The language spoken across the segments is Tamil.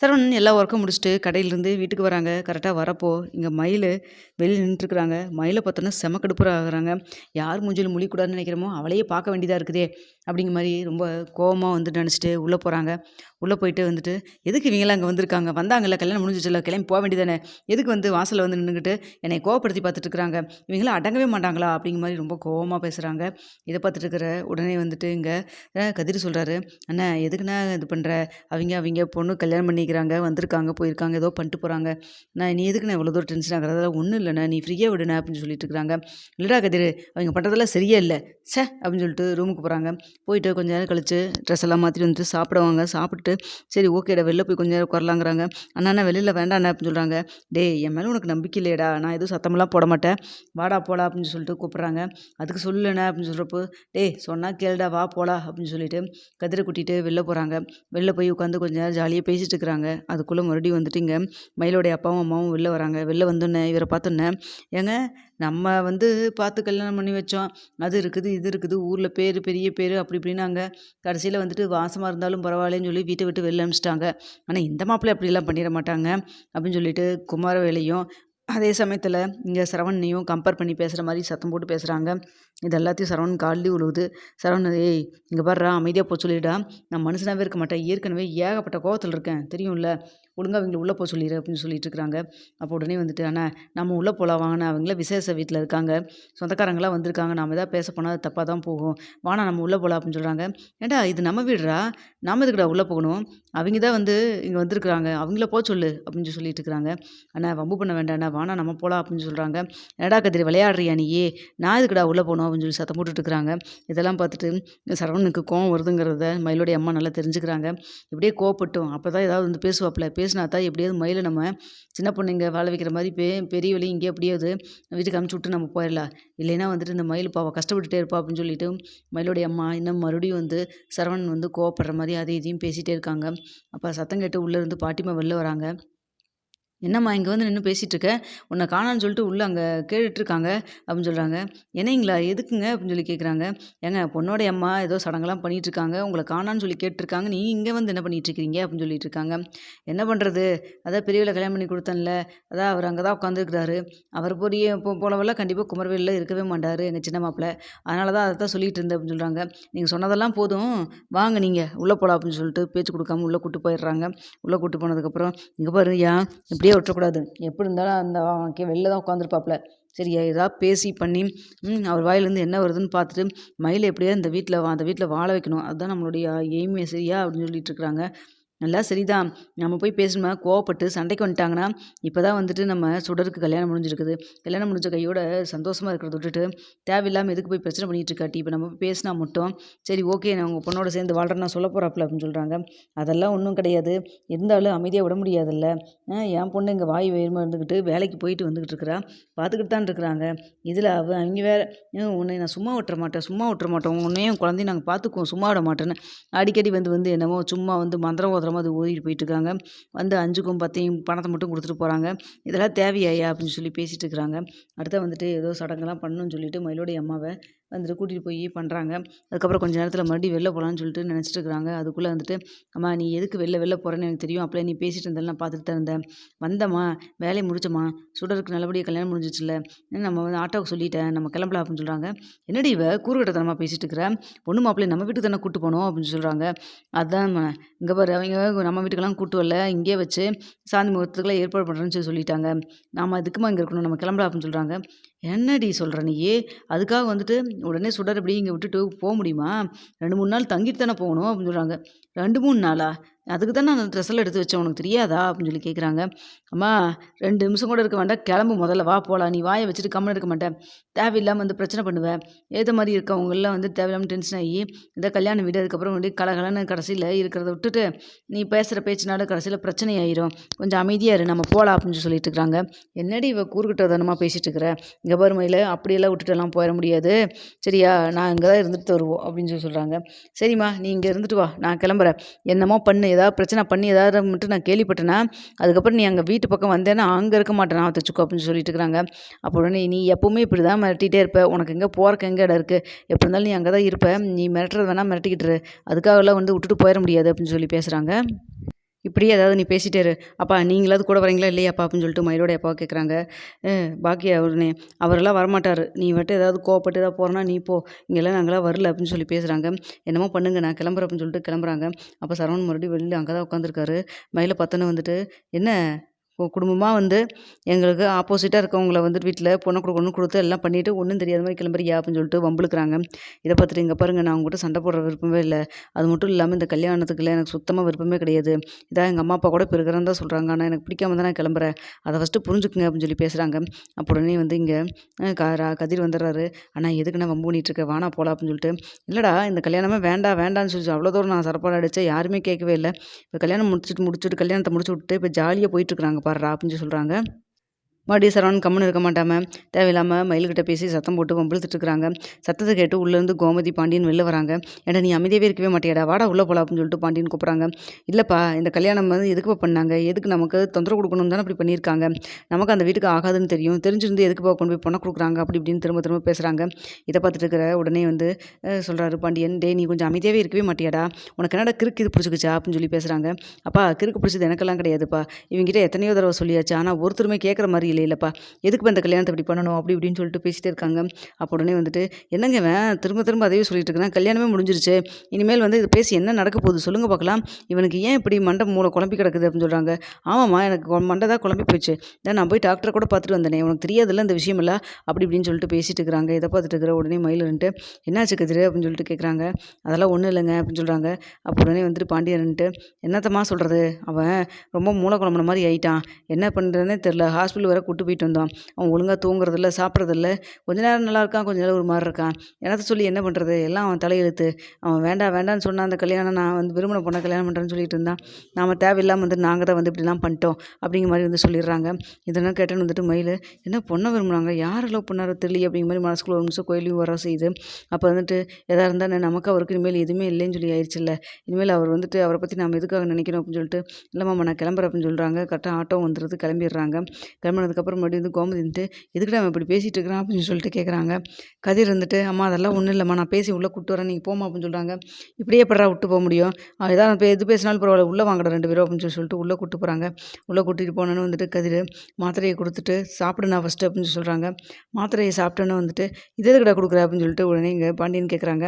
சரவணன் எல்லா ஒர்க்கும் முடிச்சுட்டு கடையிலேருந்து வீட்டுக்கு வராங்க. கரெக்ட்டா வரப்போ, இங்க மயிலு வெளிய நின்னுட்டுருக்காங்க. மயில பார்த்தோன்னே செம கடுப்புற ஆகுறாங்க. யார் மூஞ்சில முழிக்கக்கூடாதுன்னு நெனைக்கிறோமோ, அவளையே பார்க்க வேண்டியதா இருக்குதே! அப்படிங்கிற மாரி ரொம்ப கோவமா வந்து நெனச்சுட்டு உள்ள போறாங்க. உள்ள போயிட்டு வந்துட்டு, எதுக்கு இவங்கலாம் இங்க வந்திருக்காங்க? வந்தாங்கல்ல, கல்யாணம் முடிஞ்சிச்சுல்ல, கிளம்பி போ வேண்டியதானே! எதுக்கு வந்து வாசல்ல வந்து நின்னுகிட்டு என்னைய கோவப்படுத்தி பார்த்துட்டு இருக்கிறாங்க? இவங்கலாம் அடங்கவே மாட்டாங்களா? அப்படிங்கிற மாரி ரொம்ப கோவமா பேசுறாங்க. இத பார்த்துட்டு இருக்கிற உடனே வந்துட்டு இங்க கதிர் சொல்றாரு, "அண்ணா எதுக்குண்ணா இது பண்ற? அவிங்க பொண்ணு கல்யாணம் பண்ணிக்கிறாங்க, வந்திருக்காங்க, போயிருக்காங்க, ஏதோ பண்ணிட்டு போறாங்க. நீ எதுக்குண்ணா இவ்வளோ தூரம் டென்ஷன் ஆகுற? அதெல்லாம் ஒண்ணும் இல்லண்ணா, நீ ஃப்ரீயா விடுண்ணா" அப்படின்னு சொல்லிட்டு இருக்கிறாங்க. "இல்லடா கதிரு, அவிங்க பண்றதெல்லாம் சரியே இல்ல. ச்சே!" அப்படின்னு சொல்லிட்டு ரூமுக்கு போறாங்க. போயிட்டு கொஞ்ச நேரம் கழிச்சு ட்ரெஸ் எல்லாம் மாத்திட்டு வந்துட்டு சாப்பிடுவாங்க. சாப்பிட்டுட்டு, சரி ஓகேடா வெளில போய் கொஞ்ச நேரம் உட்காரலாங்கிறாங்க. "அண்ணா வெளில வேண்டாண்ணா" அப்படின்னு சொல்றாங்க. "டேய் என் மேல உனக்கு நம்பிக்கை இல்லையேடா, நான் எதுவும் சத்தமெல்லாம் போட மாட்டேன். வாடா போலாம் அப்படின்னு சொல்லிட்டு கூப்பிடுறாங்க. அதுக்கு "சொல்லுண்ணே" அப்படின்னு சொல்றப்போ, "டேய் சொன்னா கேளுடா, வா போலாம்" அப்படின்னு சொல்லிட்டு கதிர கூட்டிட்டு வெளில போறாங்க. வெளில போய் உட்காந்து கொஞ்ச நேரம் ஜாலியா பேசிட்டு இருக்கிறாங்க. அதுக்குள்ள மறுபடியும் வந்துட்டு இங்க மயிலோடைய அப்பாவும், அம்மாவும் வெளில வராங்க. வெளில வந்தோன்னே இவர பார்த்தோன்னே, "ஏங்க நம்ம வந்து பார்த்து கல்யாணம் பண்ணி வச்சோம். அது இருக்குது, இது இருக்குது. ஊர்ல பேரு, பெரிய பேரு அப்படி இப்படின்னாங்க. கடைசியில வந்துட்டு வாசமா இருந்தாலும் பரவாயில்லன்னு சொல்லி வீட்ட விட்டு வெளில அனுப்பிச்சுட்டாங்க. ஆனா இந்த மாப்பிள்ளை அப்படிலாம் பண்ணிட மாட்டாங்க" அப்படின்னு சொல்லிட்டு குமாரவேலையும், அதே சமயத்துல இங்க சரவணனையும் கம்பேர் பண்ணி பேசுற மாரி சத்தம் போட்டு பேசுறாங்க. இது எல்லாத்தையும் சரவணன் கால்லயும் விழுகுது. சரவணன், "ஏய் இங்க பார்றா, அமைதியா போ சொல்லிடுடா. நான் மனுஷனாவே இருக்க மாட்டேன். ஏற்கனவே ஏகப்பட்ட கோவத்துல இருக்கேன். தெரியும்ல. ஒழுங்கா அவங்கள உள்ள போ சொல்லிரு" அப்படின்னு சொல்லிட்டு இருக்கிறாங்க. அப்போ உடனே வந்துட்டு, "அண்ணா நம்ம உள்ள போலாம் வாங்கண்ணா. அவங்கலாம் விசேஷ வீட்ல இருக்காங்க. சொந்தக்காரங்கலாம் வந்திருக்காங்க. நாம ஏதாவது பேச போனா அது தப்பா தான் போகும். வாண்ணா நம்ம உள்ள போலாம்" அப்படின்னு சொல்றாங்க. "ஏன்டா இது நம்ம வீடுடா. நாம எதுக்குடா உள்ள போகணும்? அவிங்க தான் வந்து இங்க வந்திருக்காங்க. அவங்கள போ சொல்லு" அப்படின்னு சொல்லிட்டு இருக்கிறாங்க. "அண்ணா வம்பு பண்ண வேண்டாண்ணா. வாண்ணா நம்ம போலாம்" அப்படின்னு சொல்றாங்க. "என்னடா கதிரு விளையாடுறியா நீயி? நான் எதுக்குடா உள்ள போணும்?" அப்படின்னு சொல்லி சத்தம் போட்டுட்டு இருக்கிறாங்க. இதெல்லாம் பார்த்துட்டு சரவணனுக்கு கோவம் வருதுங்கிறத மயிலுடைய அம்மா நல்லா தெரிஞ்சுக்கிறாங்க. இப்படியே கோவப்பட்டும் அப்பதான் ஏதாவது வந்து பேசுவாப்புல. பேசினா தான் எப்படியாவது மயில நம்ம சின்ன பொண்ணுங்க வாழ வைக்கிற மாரி பெரியவளையும் இங்கேயே எப்படியாவது வீட்டுக்கு அனுப்பிச்சு விட்டு நம்ம போயிடலாம். இல்லைன்னா வந்துட்டு இந்த மயில் பாவம் கஷ்டப்பட்டுட்டே இருப்பா அப்படின்னு சொல்லிட்டு மயிலுடைய அம்மா இன்னும் மறுபடியும் வந்து சரவணன் வந்து கோவப்படுற மாரி அதையும் இதையும் பேசிட்டே இருக்காங்க. அப்ப சத்தம் கேட்டு உள்ள இருந்து பாட்டிம்மா வெளில வராங்க. "என்னம்மா இங்க வந்து நின்னு பேசிட்டு இருக்க? உன்ன காணோன்னு சொல்லிட்டு உள்ள அங்க கேட்டுட்டு இருக்காங்க" அப்படின்னு சொல்றாங்க. "என்னைங்களா? எதுக்குங்க?" அப்படின்னு சொல்லி கேட்குறாங்க. "ஏங்க பொண்ணோடைய அம்மா ஏதோ சடங்கெல்லாம் பண்ணிட்டு இருக்காங்க. உங்கள காணோன்னு சொல்லி கேட்டுருக்காங்க. நீங்க இங்க வந்து என்ன பண்ணிட்டு இருக்கிறீங்க?" அப்படின்னு சொல்லிட்டு இருக்காங்க. "என்ன பண்றது? அதான் பெரியவள கல்யாணம் பண்ணி குடுத்தேன்ல. அதான் அவரு அங்க தான் உட்காந்துருக்கிறாரு. அவர் போலவெல்லாம் கண்டிப்பா குமரவேல்ல இருக்கவே மாட்டாரு, எங்க சின்ன மாப்பிள. அதனால தான் அதத்தான் சொல்லிட்டு இருந்தேன்" அப்படின்னு சொல்றாங்க. "நீங்க சொன்னதெல்லாம் போதும். வாங்க நீங்க உள்ள போலாம்" அப்படின்னு சொல்லிட்டு பேச்சு குடுக்காம உள்ள கூட்டு போயிடுறாங்க. உள்ள கூட்டு போனதுக்கப்புறம், "இங்க பாருய்யா, இப்படியே விட்டுறக்கூடாது. எப்படி இருந்தாலும் அந்த வெளில தான் உட்காந்துருப்பாப்புல. சரியா? ஏதாவது பேசி பண்ணி அவர் வாயிலேருந்து என்ன வருதுன்னு பார்த்துட்டு, மயில எப்படியாவது இந்த வீட்ல அந்த வீட்ல வாழ வைக்கணும். அதுதான் நம்மளுடைய எய்மே சரியா?" அப்படின்னு சொல்லிட்டு இருக்கிறாங்க. எல்லாம் சரிதான். நம்ம போய் பேசணுமா, கோவப்பட்டு சண்டைக்கு வந்துட்டாங்கன்னா, இப்பதான் வந்துட்டு நம்ம சுடருக்கு கல்யாணம் முடிஞ்சிருக்குது. கல்யாணம் முடிஞ்ச கையோட சந்தோஷமா இருக்கிறத விட்டுட்டு, தேவையில்லாம எதுக்கு போய் பிரச்சனை பண்ணிட்டு இருக்காட்டி, இப்ப நம்ம போய் பேசினா மட்டும், சரி ஓகே நான் உங்க பொண்ணோட சேர்ந்து வாழ்றேன்னு நான் சொல்லப் போறாப்புல அப்படின்னு சொல்றாங்க. அதெல்லாம் ஒண்ணும் கிடையாது. இருந்தாலும் அமைதியா விட முடியாதுல்ல. என் பொண்ணு இங்க வாய் வயிறுமா இருந்துகிட்டு வேலைக்கு போயிட்டு வந்துகிட்டு இருக்கிறா. பார்த்துக்கிட்டு தான் இருக்கிறாங்க. இதுல அவிங்க வேற, உன்னை நான் சும்மா விட்டுற மாட்டேன், சும்மா விட்டுற மாட்டோம். உன்னையும் உன் குழந்தையும் நாங்க பார்த்துக்குவோம், சும்மா விட மாட்டேன்னு அடிக்கடி வந்து வந்து என்னமோ சும்மா வந்து மந்திரம் ஓதுற மாதிரி ஓதிட்டு போயிட்டுருக்காங்க. வந்து 5க்கும் 10யும் பணத்த மட்டும் குடுத்துட்டு போறாங்க. "இதெல்லாம் தேவையாய்யா?" அப்படின்னு சொல்லி பேசிட்டு இருக்கிறாங்க. அடுத்து வந்துட்டு ஏதோ சடங்கெல்லாம் பண்ணணும்னு சொல்லிட்டு மயிலோடைய அம்மாவ வந்துட்டு கூட்டிட்டு போய் பண்றாங்க. அதுக்கப்புறம் கொஞ்ச நேரத்தில மறுபடியும் வெளில போலான்னு சொல்லிட்டு நினச்சிட்டு இருக்கிறாங்க. அதுக்குள்ள வந்துட்டு, "அம்மா நீ எதுக்கு வெளில போறேன்னு எனக்கு தெரியும். அப்பலே நீ பேசிட்டு இருந்தல்ல நான் பார்த்துட்டு தான் இருந்தேன். வந்தம்மா, வேலைய முடிச்சம்மா, சுடருக்கு நல்லபடியா கல்யாணம் முடிஞ்சிருச்சுல்ல. நம்ம வந்து ஆட்டோவுக்கு சொல்லிட்டேன். நம்ம கிளம்பலாம்" அப்படின்னு சொல்றாங்க. "என்னடி இவ கூறுகட்டத்தனமா பேசிட்டு இருக்கிற? பொண்ணு மாப்பிள்ளைய நம்ம வீட்டுக்கு தானே கூட்டு போணும்" அப்படின்னு சொல்றாங்க. "அதாம்மா, இங்க பாரு அவைங்க நம்ம வீட்டுக்கெல்லாம் கூட்டு வரல. இங்கேயே வச்சு சாந்தி முகூர்த்தத்துக்குலாம் ஏற்பாடு பண்றேன்னு சொல்லிட்டாங்க. நாம எதுக்கும்மா இங்க இருக்கணும்? நம்ம கிளம்பலாம்" அப்படின்னு சொல்றாங்க. "என்னடி சொல்ற நீயி? அதுக்காக வந்துட்டு உடனே சுடர் இப்படி இங்க விட்டுட்டு முடியுமா? 2, 3 நாள் தங்கிட்டு தானே போகணும்" அப்படின்னு சொல்றாங்க. 2, 3 நாளா? அதுக்கு தானே நான் ட்ரெஸ் எல்லாம் எடுத்து வச்சேன். உனக்கு தெரியாதா? அப்படின்னு சொல்லி கேட்குறாங்க. "அம்மா 2 நிமிஷம் கூட இருக்க வேண்டாம். கிளம்பு முதல்ல. வா போலாம். நீ வாய வச்சுட்டு கம்முனு இருக்க மாட்ட. தேவையில்லாம வந்து பிரச்சனை பண்ணுவ. ஏத்த மாரி இருக்கவங்கலாம் வந்து தேவையில்லாம டென்ஷன் ஆகி, இந்த கல்யாண வீடு அதுக்கப்புறம் வந்து கலகலன்னு கடைசியில இருக்கிறத விட்டுட்டு, நீ பேசுற பேச்சுனால கடைசியில பிரச்சனை ஆயிரும். கொஞ்சம் அமைதியா இரு. நம்ம போலாம்" அப்படின்னு சொல்லிட்டு இருக்காங்க. "என்னடி இவ கூறுகட்டத்தனமா பேசிட்டு இருக்கிற? இங்க பாரு மயிலு, அப்படியெல்லாம் விட்டுட்டுலாம் போயிற முடியாது. சரியா? நான் இங்க தான் இருந்துட்டு வருவோம்" அப்படின்னு சொல்றாங்க. "சரிம்மா, நீ இங்க இருந்துட்டு வா. நான் கிளம்புறேன். என்னமோ பண்ணு. ஏதாவது பிரச்சனை பண்ணி ஏதாவது மட்டும் நான் கேள்விப்பட்டேன்னா, அதுக்கப்புறம் நீ அங்க வீட்டு பக்கம் வந்தேன்னா, அங்க இருக்க மாட்டேன் நான் வச்சுக்கோ" அப்படின்னு சொல்லிட்டு இருக்கிறாங்க. அப்போ உடனே, "நீ எப்பவுமே இப்படிதான் மிரட்டிட்டே இருப்ப. உனக்கு எங்க போறக்கு எங்க இடம் இருக்கு? எப்படி இருந்தாலும் நீ அங்க தான் இருப்ப. நீ மிரட்டுறது வேணா மிரட்டிக்கிட்டு இரு. அதுக்காகலாம் வந்து விட்டுட்டு போயிற முடியாது" அப்படின்னு சொல்லி பேசுறாங்க. இப்படியே ஏதாவது நீ பேசிட்டே இரு. அப்பா நீங்களாவது கூட வரீங்களா இல்லையாப்பா? அப்படின்னு சொல்லிட்டு மயிலோட அப்பாவ கேட்குறாங்க. பாக்கியா உடனே அவரெல்லாம் வரமாட்டாரு. நீ மட்டும் ஏதாவது கோவப்பட்டு ஏதாவது போறேன்னா நீ போ. இங்கெல்லாம் நாங்கலாம் வரல அப்படின்னு சொல்லி பேசுறாங்க. என்னமோ பண்ணுங்க நான் கிளம்புறேன் அப்படின்னு சொல்லிட்டு கிளம்புறாங்க. அப்ப சரவணன் மறுபடியும் வெளில அங்க தான் உட்காந்துருக்காரு. மயில பார்த்தோன்னே வந்துட்டு, "என்ன குடும்பமா வந்து எங்களுக்கு ஆப்போசிட்டா இருக்கவங்கள வந்துட்டு வீட்ல பொண்ண குடுக்கணும்னு குடுத்து எல்லாம் பண்ணிட்டு ஒண்ணும் தெரியாத மாரி கிளம்புறியா?" அப்படின்னு சொல்லிட்டு வம்பிழுக்குறாங்க. இத பார்த்துட்டு, "இங்க பாருங்க நான் உங்ககிட்ட சண்டை போடுற விருப்பமே இல்ல. அது மட்டும் இல்லாம இந்த கல்யாணத்துக்குலாம் எனக்கு சுத்தமா விருப்பமே கிடையாது. இதா எங்க அம்மா, அப்பா கூட இப்ப இருக்கிறேன்னு தான் சொல்றாங்க. ஆனா எனக்கு பிடிக்காம தான் நான் கிளம்புறேன். அத ஃபர்ஸ்ட்டு புரிஞ்சுக்குங்க." அப்படின்னு சொல்லி பேசுறாங்க. அப்ப உடனே வந்து இங்க அ க ர கதிர் வந்துடுறாரு. "அண்ணா எதுக்குண்ணா வம்பு பண்ணிட்டு இருக்க? வாண்ணா போலாம்." அப்படின்னு சொல்லிட்டு, "இல்லடா இந்த கல்யாணமே வேண்டாம் வேண்டான்னு சொல்லிச்சு. அவ்வளோ தூரம் நான் சாப்பாடு அடிச்சேன். யாருமே கேட்கவே இல்ல. இப்ப கல்யாணம் முடிச்சுட்டு கல்யாணத்த முடிச்சு விட்டுட்டு இப்ப ஜாலியா போயிட்டுருக்காங்க பாருடா." அப்படின்னு சொல்லி சொல்றாங்க. மறுபடியும் சரவணன் கம்முனு இருக்க மாட்டாம, தேவையில்லாம மயில்கிட்ட பேசி சத்தம் போட்டு வம்பிழுத்துட்டு இருக்கிறாங்க. சத்தத்த கேட்டு உள்ளேருந்து கோமதி, பாண்டியன் வெளில வராங்க. "ஏன்டா நீ அமைதியாவே இருக்கவே மாட்டியாடா? வாடா உள்ள போலாம்." அப்படின்னு சொல்லிட்டு பாண்டியன் கூப்பிடுறாங்க. "இல்லப்பா இந்த கல்யாணம் வந்து எதுக்குப்பா பண்ணாங்க? எதுக்கு நமக்கு தொந்தரவு குடுக்கணும்னு தானே இப்படி பண்ணியிருக்காங்க. நமக்கு அந்த வீட்டுக்கு ஆகாதுன்னு தெரியும். தெரிஞ்சிருந்து எதுக்குப்பா கொண்டு போய் பொண்ண குடுக்குறாங்க?" அப்படி இப்படின்னு திரும்ப திரும்ப பேசுறாங்க. இத பார்த்துட்டு இருக்கிற உடனே வந்து சொல்றாரு பாண்டியன், "டேய் நீ கொஞ்சம் அமைதியாவே இருக்கவே மாட்டியாடா? உனக்கு என்னடா கிறுக்கு இது புடிச்சுக்கிச்சா?" அப்படின்னு சொல்லி பேசுறாங்க. "அப்பா கிறுக்கு புடிச்சது எனக்கெல்லாம் கிடையாதுப்பா. இவங்கிட்ட எத்தனையோ தடவ சொல்லியாச்சு. ஆனா ஒருத்தருமே கேட்குற மாரி இல்லைலப்பா. எதுக்குப்பா இந்த கல்யாணத்த இப்படி பண்ணணும்?" அப்படி இப்படின்னு சொல்லிட்டு பேசிட்டே இருக்காங்க. அப்போ உடனே வந்துட்டு, "என்னங்க இவன் திரும்ப திரும்ப அதையே சொல்லிட்டு இருக்கிறான். கல்யாணமே முடிஞ்சிருச்சு. இனிமேல் வந்து இத பேசி என்ன நடக்க போகுது சொல்லுங்க பார்க்கலாம். இவனுக்கு ஏன் இப்படி மண்ட மூளை குழம்பி கிடக்குது?" அப்படின்னு சொல்றாங்க. "ஆமாம்மா எனக்கு மண்ட தான் குழம்பி போச்சு. நான் போய் டாக்டர கூட பார்த்துட்டு வந்தேனே. உனக்கு தெரியாதுல்ல இந்த விஷயமெல்லாம்." அப்படி இப்படின்னு சொல்லிட்டு பேசிட்டு இருக்கிறாங்க. இத பார்த்துட்டு இருக்கிற உடனே மயில் இருந்துட்டு, "என்னாச்சு கதிரு?" அப்படின்னு சொல்லிட்டு கேட்குறாங்க. "அதெல்லாம் ஒண்ணும் இல்லைங்க." அப்படின்னு சொல்றாங்க. அப்போ உடனே வந்துட்டு பாண்டியன் இருந்துட்டு, "என்னத்தம்மா சொல்றது? அவன் ரொம்ப மூளை குழம்புன மாரி ஆயிட்டான். என்ன பண்ணுறதுன்னே தெரில. ஹாஸ்பிட்டல் வேற கூட்டு போயிட்டு வந்தோம். அவன் ஒழுங்கா தூங்குறதில்ல, சாப்பிட்றதில்ல. கொஞ்ச நேரம் நல்லா இருக்கான், கொஞ்ச நேரம் ஒரு மாரி இருக்கான். என்னத்த சொல்லி என்ன பண்ணுறது? எல்லாம் அவன் தலையெழுத்து. அவன் வேண்டாம் வேண்டான்னு சொன்னான் அந்த கல்யாணம். நான் வந்து விரும்பின பொண்ண கல்யாணம் பண்ணுறேன்னு சொல்லிட்டு இருந்தான். நாம தேவையில்லாம வந்து நாங்க தான் வந்து இப்படிலாம் பண்ணிட்டோம்." அப்படிங்கிற மாரி வந்து சொல்லிடுறாங்க. இதெல்லாம் கேட்டோன்னு வந்துட்டு மயிலு, "என்ன பொண்ண விரும்புனாங்க? யார லவ் பண்ணாரோ தெரியலையே." அப்படிங்கிற மாரி மனசுக்குள்ள ஒரு நிமிஷம் கோயிலையும் வர செய்யுது. அப்போ வந்துட்டு, "எதா இருந்தா என்ன நமக்கு அவருக்கு இனிமேல் எதுவுமே இல்லைன்னு சொல்லி ஆயிருச்சுல்ல. இனிமேல் அவர் வந்துட்டு அவர பத்தி நாம எதுக்காக நினைக்கணும்?" அப்படின்னு சொல்லிட்டு, "இல்ல மாமா நான் கிளம்புறேன்." அப்படின்னு சொல்றாங்க. கரெக்ட்டா ஆட்டோ வந்துருது. கிளம்பிடுறாங்க. கிளம்புனதுக்கப்புறம் மறுபடியும் வந்து கோமதி வந்துட்டு, "எதுக்குடா அவன் இப்படி பேசிட்டு இருக்கிறான்?" அப்படின்னு சொல்லிட்டு கேட்குறாங்க. கதிர் இருந்துட்டு, "அம்மா அதெல்லாம் ஒண்ணும் இல்லம்மா. நான் பேசி உள்ள கூட்டு வரேன். நீங்க போம்மா." அப்படின்னு சொல்றாங்க. "இப்படியே எப்புட்றா விட்டு போ முடியும்? அவன் ஏதாவது எது பேசினாலும் பரவாயில்ல. உள்ள வாங்கடா 2 பேரும்." அப்படின்னு சொல்லிட்டு உள்ள கூட்டு போறாங்க. உள்ள கூட்டிட்டு போனோனே வந்துட்டு கதிரு, "மாத்திரைய குடுத்துட்டு சாப்பிடுண்ணா ஃபர்ஸ்ட்டு." அப்படின்னு சொல்றாங்க. மாத்திரைய சாப்பிட்டோனே வந்துட்டு, "இது எதுக்குடா குடுக்குற?" அப்படின்னு சொல்லிட்டு உடனே இங்க பாண்டியன் கேட்குறாங்க.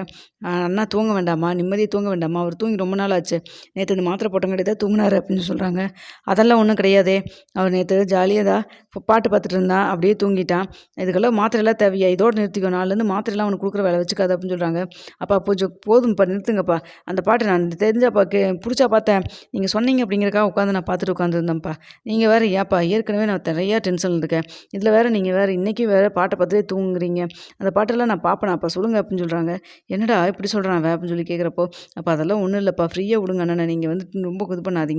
"அண்ணா தூங்க வேண்டாமா? நிம்மதியா தூங்க வேண்டாமா? அவர் தூங்கி ரொம்ப நாள் ஆச்சு. நேத்து இந்த மாத்திரை போட்டங்காட்டி தான் தூங்குனாரு." அப்படின்னு சொல்றாங்க. "அதெல்லாம் ஒண்ணும் கிடையாதே. அவர் நேத்து ஜாலியா தான் பாட்டு பார்த்துட்டு இருந்தான். அப்படியே தூங்கிட்டான். இதுக்கெல்லாம் மாத்திரைலாம் தேவையா? இதோட நிறுத்திக்கோ. நாளைலருந்து மாத்திரைலாம் அவனுக்கு குடுக்குற வேல வச்சுக்காத." அப்படின்னு சொல்றாங்க. "அப்பா கொஞ்சம் போதும்ப்பா நிறுத்துங்கப்பா. அந்த பாட்டு நான் தெரிஞ்சாப்பா புடிச்சா பார்த்தேன். நீங்க சொன்னீங்க அப்படிங்கிறதுக்காக உட்காந்து நான் பார்த்துட்டு உட்காந்துருந்தேன்ப்பா. நீங்க வேற ஏன்ப்பா ஏற்கனவே நான் நெறையா டென்ஷன்ல இருக்கேன். இதில வேற நீங்க வேற இன்னைக்கு வேற பாட்ட பார்த்துட்டே தூங்குறீங்க. அந்த பாட்டெல்லாம் நான் பார்ப்பேனாப்பா சொல்லுங்க." அப்படின்னு சொல்றாங்க. "என்னடா இப்படி சொல்றான் அவன்?" அப்படின்னு சொல்லி கேட்குறப்போ, "அப்பா அதெல்லாம் ஒண்ணும் இல்லப்பா. ஃப்ரீயா விடுங்க அண்ணன. நீங்க வந்து ரொம்ப இது பண்ணாதீங்க."